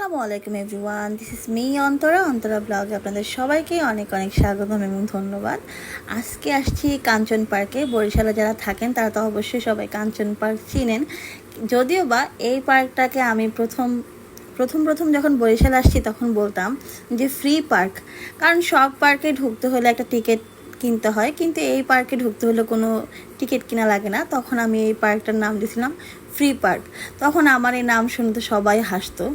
আসসালামু আলাইকুম everyone, this is me Antara ব্লগে আপনাদের সবাইকে অনেক অনেক স্বাগতম এবং ধন্যবাদ। আজকে আসছি কাঞ্চন পার্কে। বরিশালে যারা থাকেন তারা তো অবশ্যই সবাই কাঞ্চন পার্ক চিনেন। যদিও বা এই পার্কটাকে আমি প্রথম প্রথম যখন বরিশালে আসছি তখন বলতাম যে ফ্রি পার্ক, কারণ সব পার্কে ঢুকতে হলে একটা টিকিট কিনতে হয়, কিন্তু এই পার্কে ঢুকতে হলে কোনো টিকিট কিনা লাগে না। তখন আমি এই পার্কটার নাম দিয়েছিলাম ফ্রি পার্ক। তখন আমার এই নাম শুনতে সবাই হাসতো।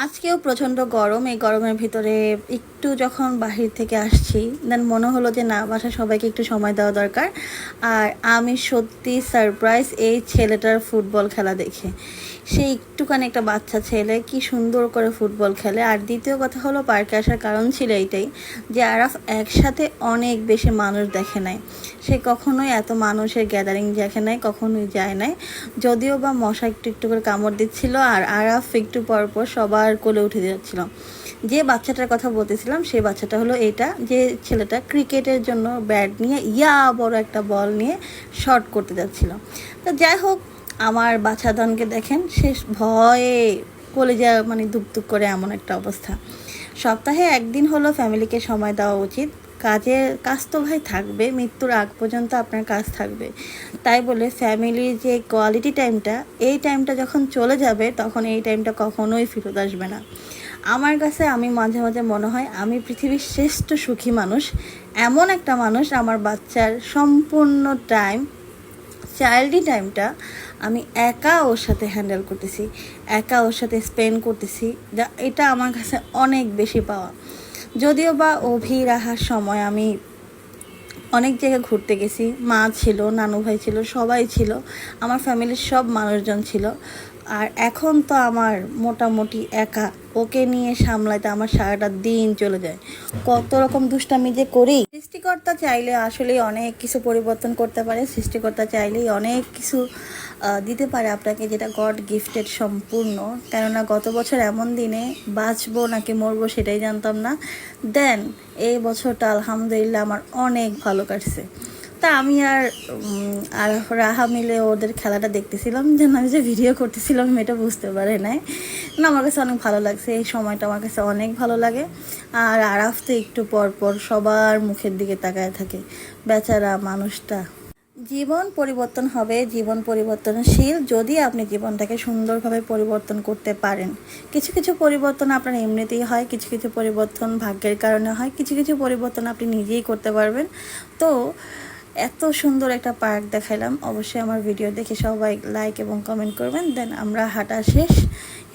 আজকেও প্রচণ্ড গরম। এই গরমের ভিতরে একটু যখন বাহির থেকে আসছি, দেন মনে হলো যে না, বাসায় সবাইকে একটু সময় দেওয়া দরকার। আর আমি সত্যি সারপ্রাইজ এই ছেলেটার ফুটবল খেলা দেখে। সে একটুখানি একটা বাচ্চা ছেলে, কি সুন্দর করে ফুটবল খেলে। আর দ্বিতীয় কথা হলো, পার্কে আসার কারণ ছিল এইটাই যে আরাফ একসাথে অনেক বেশি মানুষ দেখে নাই। সে কখনোই এত মানুষের গ্যাদারিং দেখে নাই, কখনোই যায় নাই। যদিও বা মশা একটু একটু করে কামড় দিচ্ছিল, আর আরাফ একটু পরপর সবার কোলে উঠে যাচ্ছিল। যে বাচ্চাটার কথা বলতেছিলাম সেই বাচ্চাটা হলো এইটা, যে ছেলেটা ক্রিকেটের জন্য ব্যাট নিয়ে বড় একটা বল নিয়ে শট করতে যাচ্ছিল। তো যাই হোক, আমার বাচ্চাদনকে দেখেন, সে ভয়ে কলেজা মানে দুপ করে এমন একটা অবস্থা। সপ্তাহে একদিন হলো ফ্যামিলিকে সময় দেওয়া উচিত। কাজ তো ভাই থাকবে, মৃত্যুর আগ পর্যন্ত আপনার কাজ থাকবে। তাই বলে ফ্যামিলির যে কোয়ালিটি টাইমটা, এই টাইমটা যখন চলে যাবে তখন এই টাইমটা কখনোই ফেরত আসবে না। আমার কাছে আমি মাঝে মাঝে মনে হয় আমি পৃথিবীর শ্রেষ্ঠ সুখী মানুষ। এমন একটা মানুষ, আমার বাচ্চার সম্পূর্ণ টাইম, চাইল্ডি টাইমটা আমি একা ওর সাথে হ্যান্ডেল করতেছি, একা ওর সাথে স্পেন্ড করতেছি। এটা আমার কাছে অনেক বেশি পাওয়া। যদিও বা অভি রাহার সময় আমি অনেক জায়গায় ঘুরতে গেছি, মা ছিল, নানু ভাই ছিল, সবাই ছিল, আমার ফ্যামিলির সব মানুষজন ছিল। আর এখন তো আমার মোটামুটি একা ওকে নিয়ে সামলাইতে আমার সারাটা দিন চলে যায়। কত রকম দুষ্টামি যে করি। সৃষ্টিকর্তা চাইলে আসলে অনেক কিছু পরিবর্তন করতে পারে। সৃষ্টিকর্তা চাইলেই অনেক কিছু দিতে পারে আপনাকে, যেটা গড গিফটেড সম্পূর্ণ। কেননা গত বছর এমন দিনে বাঁচবো নাকি মরবো সেটাই জানতাম না। দেন এই বছরটা আলহামদুলিল্লাহ আমার অনেক ভালো কাটছে। তা আমি আর রাহা মিলে ওদের খেলাটা দেখতেছিলাম, যেন আমি যে ভিডিও করতেছিলাম এটা বুঝতে পারে নাই না। আমার কাছে অনেক ভালো লাগছে, এই সময়টা আমার কাছে অনেক ভালো লাগে। আর আরাফ তো একটু পর পর সবার মুখের দিকে তাকায় থাকে, বেচারা মানুষটা। জীবন পরিবর্তন হবে, জীবন পরিবর্তনশীল, যদি আপনি জীবনটাকে সুন্দরভাবে পরিবর্তন করতে পারেন। কিছু কিছু পরিবর্তন আপনার এমনিতেই হয়, কিছু কিছু পরিবর্তন ভাগ্যের কারণে হয়, কিছু কিছু পরিবর্তন আপনি নিজেই করতে পারবেন। তো এত সুন্দর একটা পার্ক দেখাইলাম, অবশ্যই আমার ভিডিও দেখে সবাই লাইক এবং কমেন্ট করবেন। দেন আমরা হাঁটা শেষ,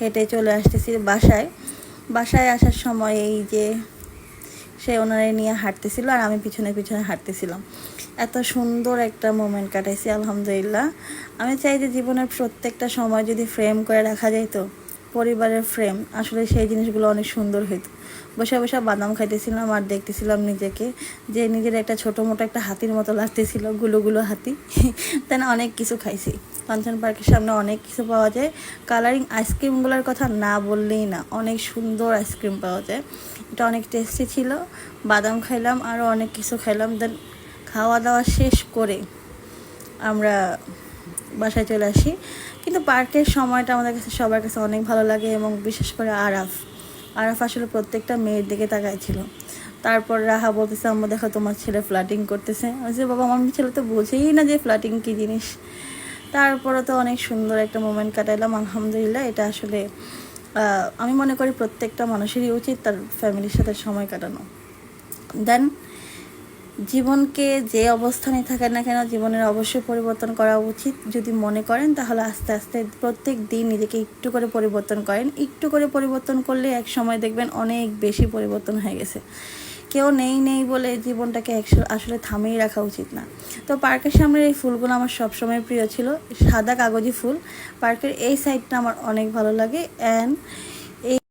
হেঁটে চলে আসতেছি বাসায় আসার সময় এই যে সে ওনারে নিয়ে হাঁটতেছিল আর আমি পিছনে পিছনে হাঁটতেছিলাম। এত সুন্দর একটা মোমেন্ট কাটাইছি আলহামদুলিল্লাহ। আমি চাই যে জীবনের প্রত্যেকটা সময় যদি ফ্রেম করে রাখা যেত, পরিবারের ফ্রেম, আসলে সেই জিনিসগুলো অনেক সুন্দর হইতো। বসে বসে বাদাম খাইতেছিলাম আর দেখতেছিলাম নিজেকে, যে নিজের একটা ছোটো মোটো একটা হাতির মতো লাগতেছিল, গুলো হাতি। তাই না, অনেক কিছু খাইছি। কাঞ্চন পার্কের সামনে অনেক কিছু পাওয়া যায়। কালারিং আইসক্রিমগুলোর কথা না বললেই না, অনেক সুন্দর আইসক্রিম পাওয়া যায়। এটা অনেক টেস্টি ছিল। বাদাম খাইলাম, আরও অনেক কিছু খাইলাম। দেন খাওয়া দাওয়া শেষ করে আমরা বাসায় চলে আসি। কিন্তু পার্কের সময়টা আমাদের কাছে সবার কাছে অনেক ভালো লাগে, এবং বিশেষ করে আরাফ আসলে প্রত্যেকটা মেয়ের দিকে তাকাইছিল। তারপর রাহা বলতেছে, আম্মু দেখো তোমার ছেলে ফ্লাটিং করতেছে। আমি যে বাবা, আমার ছেলে তো বোঝেই না যে ফ্লাটিং কী জিনিস। তারপরে তো অনেক সুন্দর একটা মোমেন্ট কাটাইলাম আলহামদুলিল্লাহ। এটা আসলে আমি মনে করি প্রত্যেকটা মানুষেরই উচিত তার ফ্যামিলির সাথে সময় কাটানো। দেন জীবনকে যে অবস্থানে থাকেন না কেন, জীবনের অবশ্যই পরিবর্তন করা উচিত। যদি মনে করেন তাহলে আস্তে আস্তে প্রত্যেক দিন নিজেকে একটু করে পরিবর্তন করেন। একটু করে পরিবর্তন করলে এক সময় দেখবেন অনেক বেশি পরিবর্তন হয়ে গেছে। কেউ নেই বলে জীবনটাকে আসলে থামিয়ে রাখা উচিত না। তো পার্কের সামনের এই ফুলগুলো আমার সবসময় প্রিয় ছিল, সাদা কাগজি ফুল। পার্কের এই সাইডটা আমার অনেক ভালো লাগে। অ্যান্ড